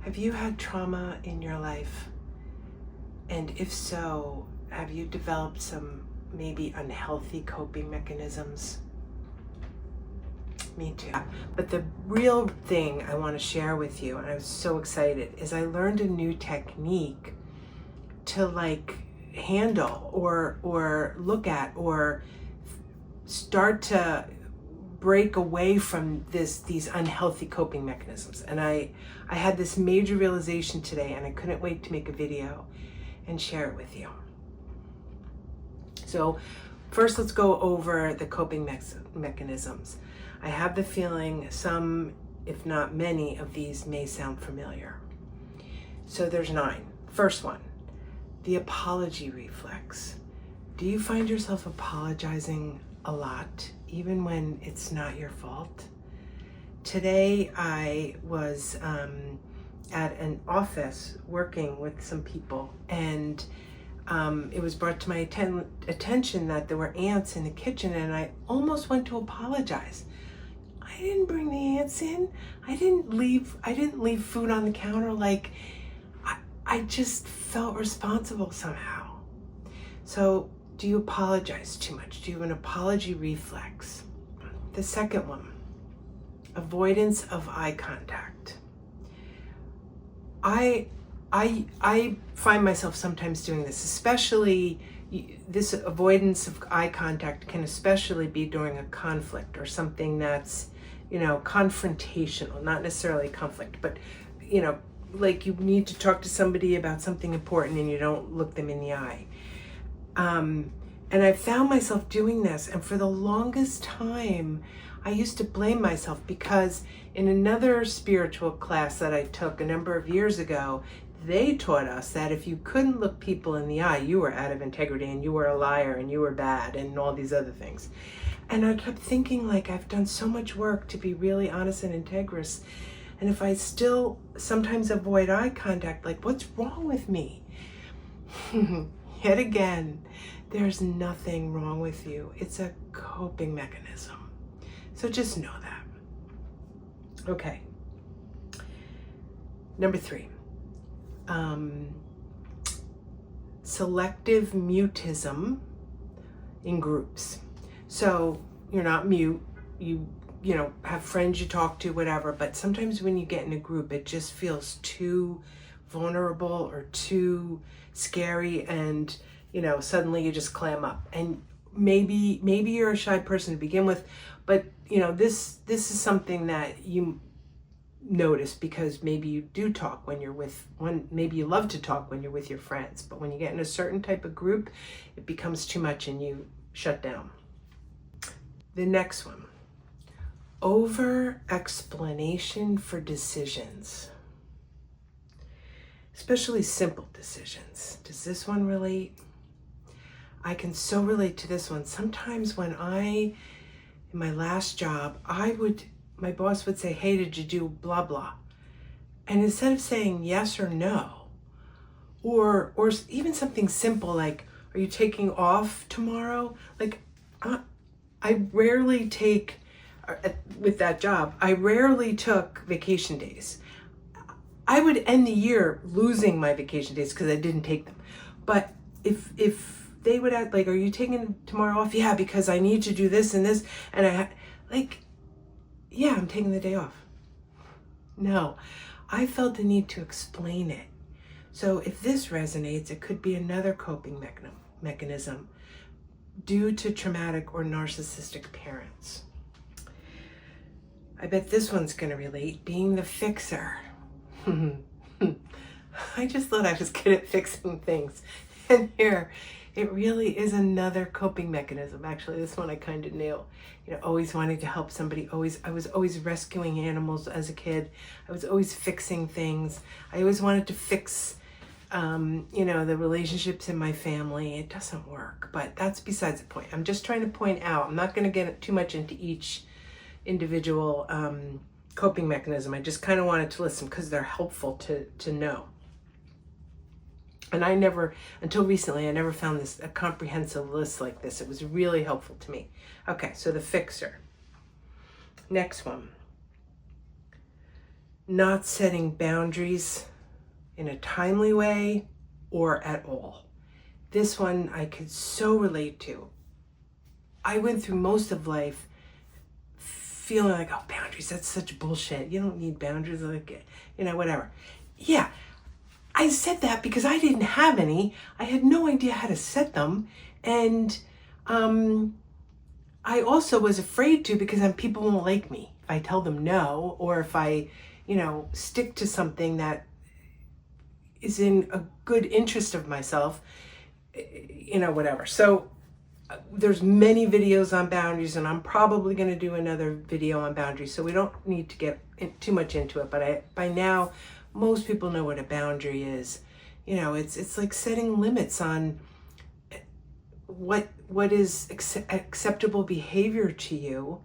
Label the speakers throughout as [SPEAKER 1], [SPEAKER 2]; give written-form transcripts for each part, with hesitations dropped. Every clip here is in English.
[SPEAKER 1] Have you had trauma in your life? And if so, have you developed some maybe unhealthy coping mechanisms? Me too. But the real thing I want to share with you, and I was so excited, is I learned a new technique to handle or look at or start to break away from these unhealthy coping mechanisms. And I had this major realization today, and I couldn't wait to make a video and share it with you. So first, let's go over the coping mechanisms. I have the feeling some, if not many, of these may sound familiar. So there's 9. First one, the apology reflex. Do you find yourself apologizing a lot, even when it's not your fault? Today I was at an office working with some people, and it was brought to my attention that there were ants in the kitchen, and I almost went to apologize. I didn't bring the ants in. I didn't leave food on the counter. I just felt responsible somehow. So, do you apologize too much? Do you have an apology reflex? The second one, avoidance of eye contact. I find myself sometimes doing this, especially this avoidance of eye contact can especially be during a conflict or something that's, confrontational, not necessarily conflict, but, like you need to talk to somebody about something important and you don't look them in the eye. And I found myself doing this, and for the longest time, I used to blame myself because in another spiritual class that I took a number of years ago, they taught us that if you couldn't look people in the eye, you were out of integrity and you were a liar and you were bad and all these other things. And I kept thinking, I've done so much work to be really honest and integrous. And if I still sometimes avoid eye contact, what's wrong with me? Yet again, there's nothing wrong with you. It's a coping mechanism. So just know that. Okay. Number 3. Selective mutism in groups. So you're not mute, you have friends you talk to, whatever, but sometimes when you get in a group, it just feels too vulnerable or too scary, and suddenly you just clam up. And maybe you're a shy person to begin with, but this is something that you notice because maybe you do talk when you're with one, maybe you love to talk when you're with your friends, but when you get in a certain type of group, it becomes too much and you shut down. The next one, over explanation for decisions, especially simple decisions. Does this one relate? I can so relate to this one. Sometimes when in my last job, my boss would say, hey, did you do blah, blah? And instead of saying yes or no, or even something simple like, are you taking off tomorrow? I rarely take, with that job, I rarely took vacation days. I would end the year losing my vacation days because I didn't take them. But if they would ask, are you taking tomorrow off? Yeah, because I need to do this and this. And yeah, I'm taking the day off. No, I felt the need to explain it. So if this resonates, it could be another coping mechanism due to traumatic or narcissistic parents. I bet this one's going to relate, being the fixer. I just thought I was good at fixing things. And here, it really is another coping mechanism. Actually, this one I kind of knew. Always wanting to help somebody. I was always rescuing animals as a kid. I was always fixing things. I always wanted to fix, the relationships in my family. It doesn't work, but that's besides the point. I'm just trying to point out, I'm not going to get too much into each individual coping mechanism. I just kind of wanted to listen because they're helpful to know. And until recently, I never found a comprehensive list like this. It was really helpful to me. Okay, so the fixer. Next one. not setting boundaries in a timely way or at all. This one I could so relate to. I went through most of life feeling like, oh, boundaries, that's such bullshit. You don't need boundaries, like, whatever. Yeah, I said that because I didn't have any. I had no idea how to set them. And I also was afraid to, because then people won't like me if I tell them no, or if I, stick to something that is in a good interest of myself, whatever. So there's many videos on boundaries, and I'm probably going to do another video on boundaries, so we don't need to get too much into it. But by now, most people know what a boundary is. It's like setting limits on what is acceptable behavior to you.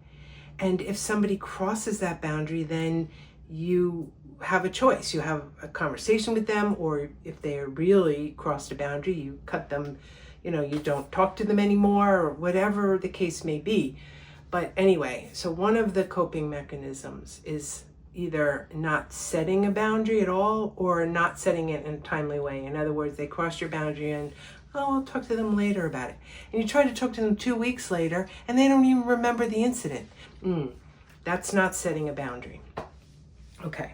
[SPEAKER 1] And if somebody crosses that boundary, then you have a choice. You have a conversation with them, or if they really crossed a boundary, you cut them, you don't talk to them anymore, or whatever the case may be. But anyway, so one of the coping mechanisms is either not setting a boundary at all, or not setting it in a timely way. In other words, they cross your boundary and, oh, I'll talk to them later about it. And you try to talk to them 2 weeks later and they don't even remember the incident. That's not setting a boundary. Okay.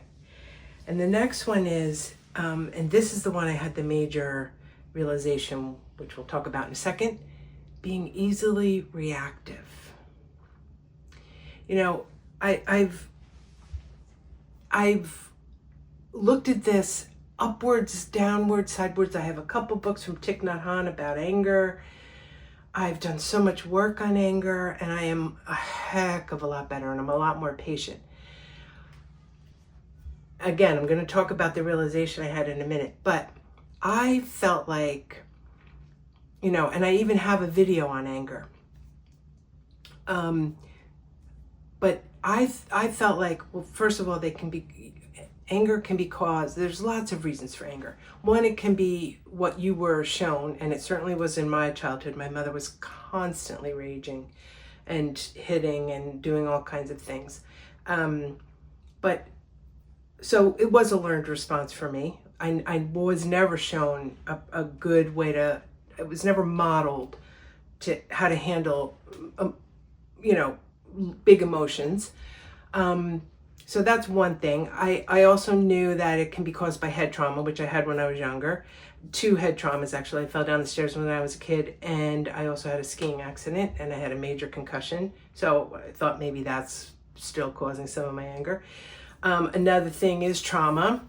[SPEAKER 1] And the next one is, and this is the one I had the major realization, which we'll talk about in a second, being easily reactive. I've looked at this upwards, downwards, sidewards. I have a couple books from Thich Nhat Hanh about anger. I've done so much work on anger, and I am a heck of a lot better, and I'm a lot more patient. Again, I'm going to talk about the realization I had in a minute, but I felt like, and I even have a video on anger. But I felt like, well, first of all, anger can be caused, there's lots of reasons for anger. One, it can be what you were shown, and it certainly was in my childhood. My mother was constantly raging and hitting and doing all kinds of things. So it was a learned response for me. I was never shown a good way it was never modeled to how to handle, big emotions. So that's one thing. I also knew that it can be caused by head trauma, which I had when I was younger. 2 head traumas, actually. I fell down the stairs when I was a kid, and I also had a skiing accident, and I had a major concussion. So I thought maybe that's still causing some of my anger. Another thing is trauma.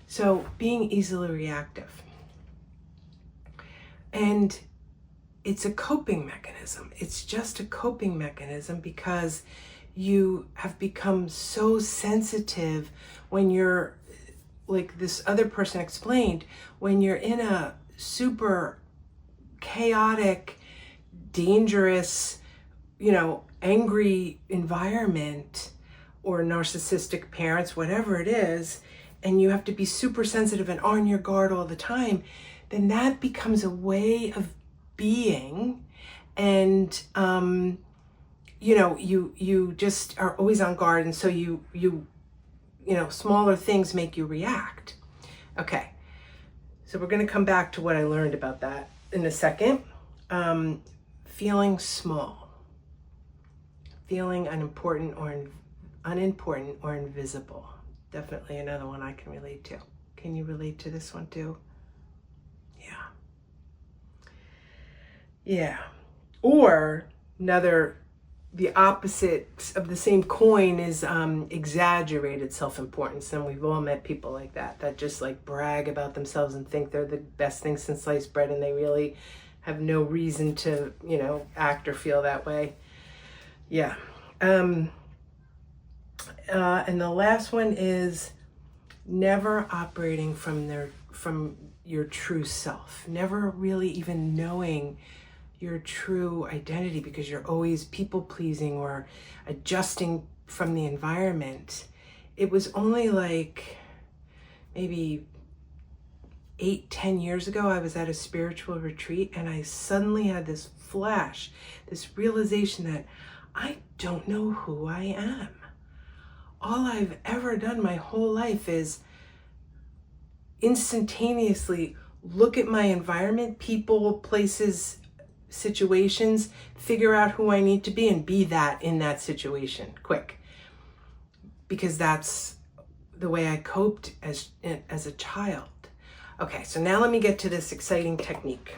[SPEAKER 1] So being easily reactive. And it's a coping mechanism. It's just a coping mechanism because you have become so sensitive when you're, like this other person explained, when you're in a super chaotic, dangerous, angry environment, or narcissistic parents, whatever it is, and you have to be super sensitive and on your guard all the time, then that becomes a way of being. And you just are always on guard, and so you smaller things make you react. Okay, so we're going to come back to what I learned about that in a second. Feeling small, feeling unimportant or invisible. Definitely another one I can relate to. Can you relate to this one too? Yeah. Or the opposite of the same coin is exaggerated self-importance. And we've all met people like that just like brag about themselves and think they're the best thing since sliced bread, and they really have no reason to, act or feel that way. Yeah. And the last one is never operating from your true self, never really even knowing your true identity, because you're always people pleasing or adjusting from the environment. It was only like maybe 8-10 years ago, I was at a spiritual retreat, and I suddenly had this flash, this realization that I don't know who I am. all I've ever done my whole life is instantaneously look at my environment, people, places, situations, figure out who I need to be and be that in that situation quick. Because that's the way I coped as a child. Okay, so now let me get to this exciting technique.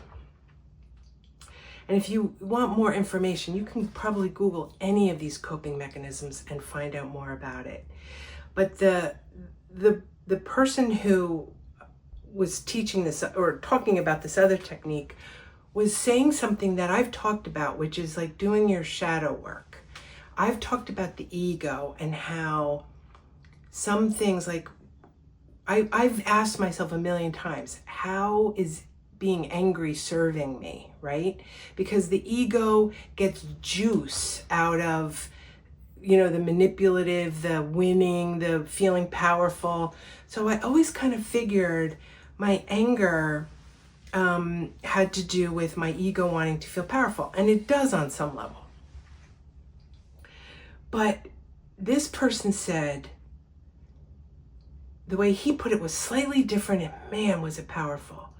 [SPEAKER 1] And if you want more information, you can probably Google any of these coping mechanisms and find out more about it. But the person who was teaching this or talking about this other technique was saying something that I've talked about, which is like doing your shadow work. I've talked about the ego and how some things, like I've asked myself a million times, how is being angry serving me, right? Because the ego gets juice out of, the manipulative, the winning, the feeling powerful. So I always kind of figured my anger had to do with my ego wanting to feel powerful. And it does on some level. But this person said, the way he put it was slightly different, and man, was it powerful.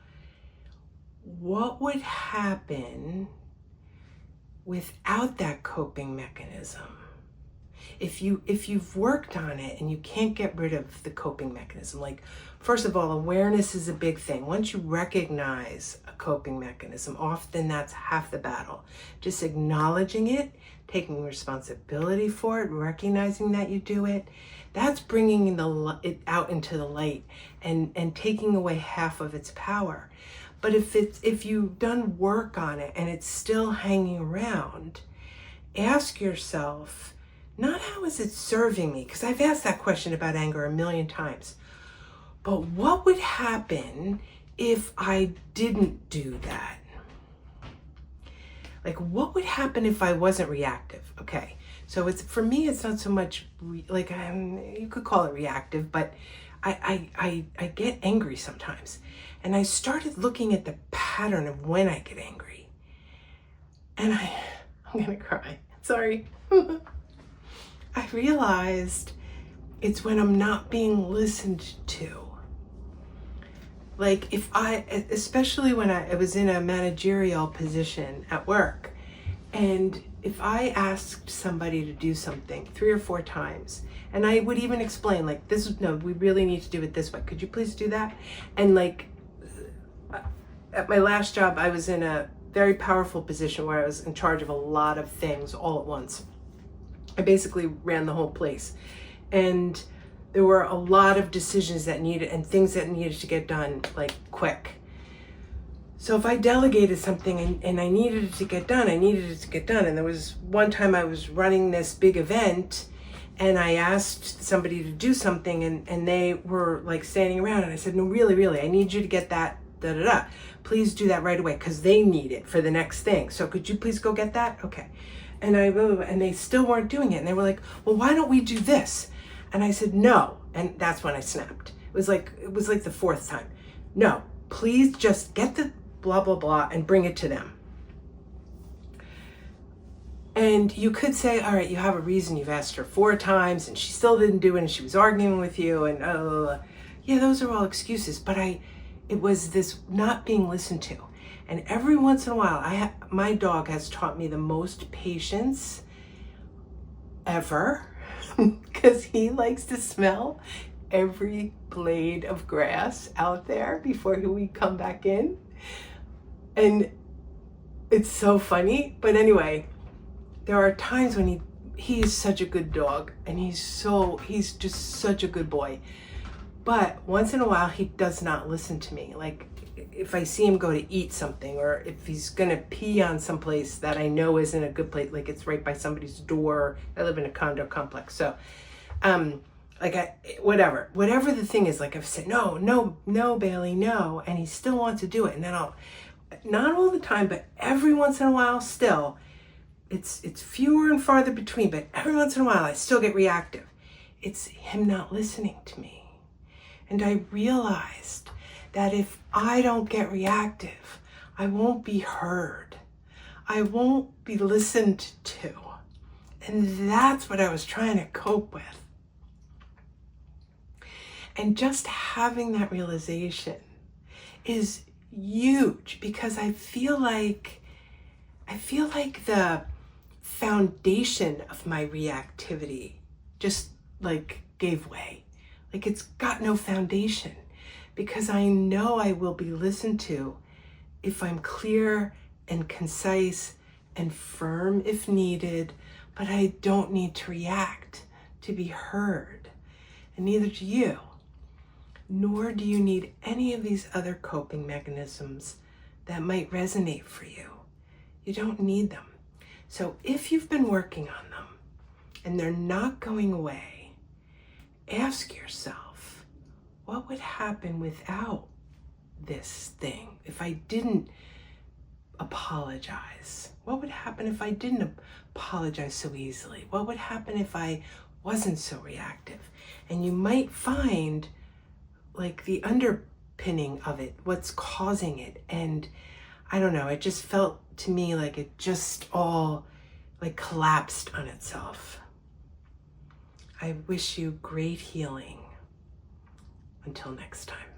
[SPEAKER 1] What would happen without that coping mechanism? If you've worked on it and you can't get rid of the coping mechanism, like, first of all, awareness is a big thing. Once you recognize a coping mechanism, often that's half the battle. Just acknowledging it, taking responsibility for it, recognizing that you do it, that's bringing it out into the light and taking away half of its power. But if you've done work on it and it's still hanging around, ask yourself, not how is it serving me? Because I've asked that question about anger a million times. But what would happen if I didn't do that? Like, what would happen if I wasn't reactive? Okay, so for me, it's not so much you could call it reactive, but I get angry sometimes. And I started looking at the pattern of when I get angry. And I'm gonna cry, sorry. I realized it's when I'm not being listened to. Like especially when I was in a managerial position at work, and if I asked somebody to do something 3 or 4 times, and I would even explain, like, we really need to do it this way. Could you please do that? And like, at my last job, I was in a very powerful position where I was in charge of a lot of things all at once. I basically ran the whole place. And there were a lot of decisions and things that needed to get done, like, quick. So if I delegated something and I needed it to get done, I needed it to get done. And there was one time I was running this big event and I asked somebody to do something and they were like standing around, and I said, no, really, I need you to get that, Please do that right away because they need it for the next thing. So could you please go get that? Okay. And they still weren't doing it. And they were like, well, why don't we do this? And I said, no. And that's when I snapped. It was like the 4th time. No, please just get the blah, blah, blah and bring it to them. And you could say, all right, you have a reason. You've asked her 4 times and she still didn't do it and she was arguing with you and yeah, those are all excuses. But it was this not being listened to. And every once in a while, my dog has taught me the most patience ever because he likes to smell every blade of grass out there before we come back in. And it's so funny. But anyway, there are times when he is such a good dog and he's just such a good boy. But once in a while, he does not listen to me. Like, if I see him go to eat something, or if he's gonna pee on someplace that I know isn't a good place, like it's right by somebody's door. I live in a condo complex, so whatever the thing is, like I've said, no, Bailey, no, and he still wants to do it, and then not all the time, but every once in a while, still, it's fewer and farther between, but every once in a while, I still get reactive. It's him not listening to me. And I realized that if I don't get reactive, I won't be heard. I won't be listened to. And that's what I was trying to cope with. And just having that realization is huge, because I feel like the foundation of my reactivity just like gave way. Like it's got no foundation, because I know I will be listened to if I'm clear and concise and firm if needed, but I don't need to react to be heard. And neither do you. Nor do you need any of these other coping mechanisms that might resonate for you. You don't need them. So if you've been working on them and they're not going away, ask yourself, what would happen without this thing? If I didn't apologize? What would happen if I didn't apologize so easily? What would happen if I wasn't so reactive? And you might find like the underpinning of it, what's causing it. And I don't know, it just felt to me like it just all like collapsed on itself. I wish you great healing. Until next time.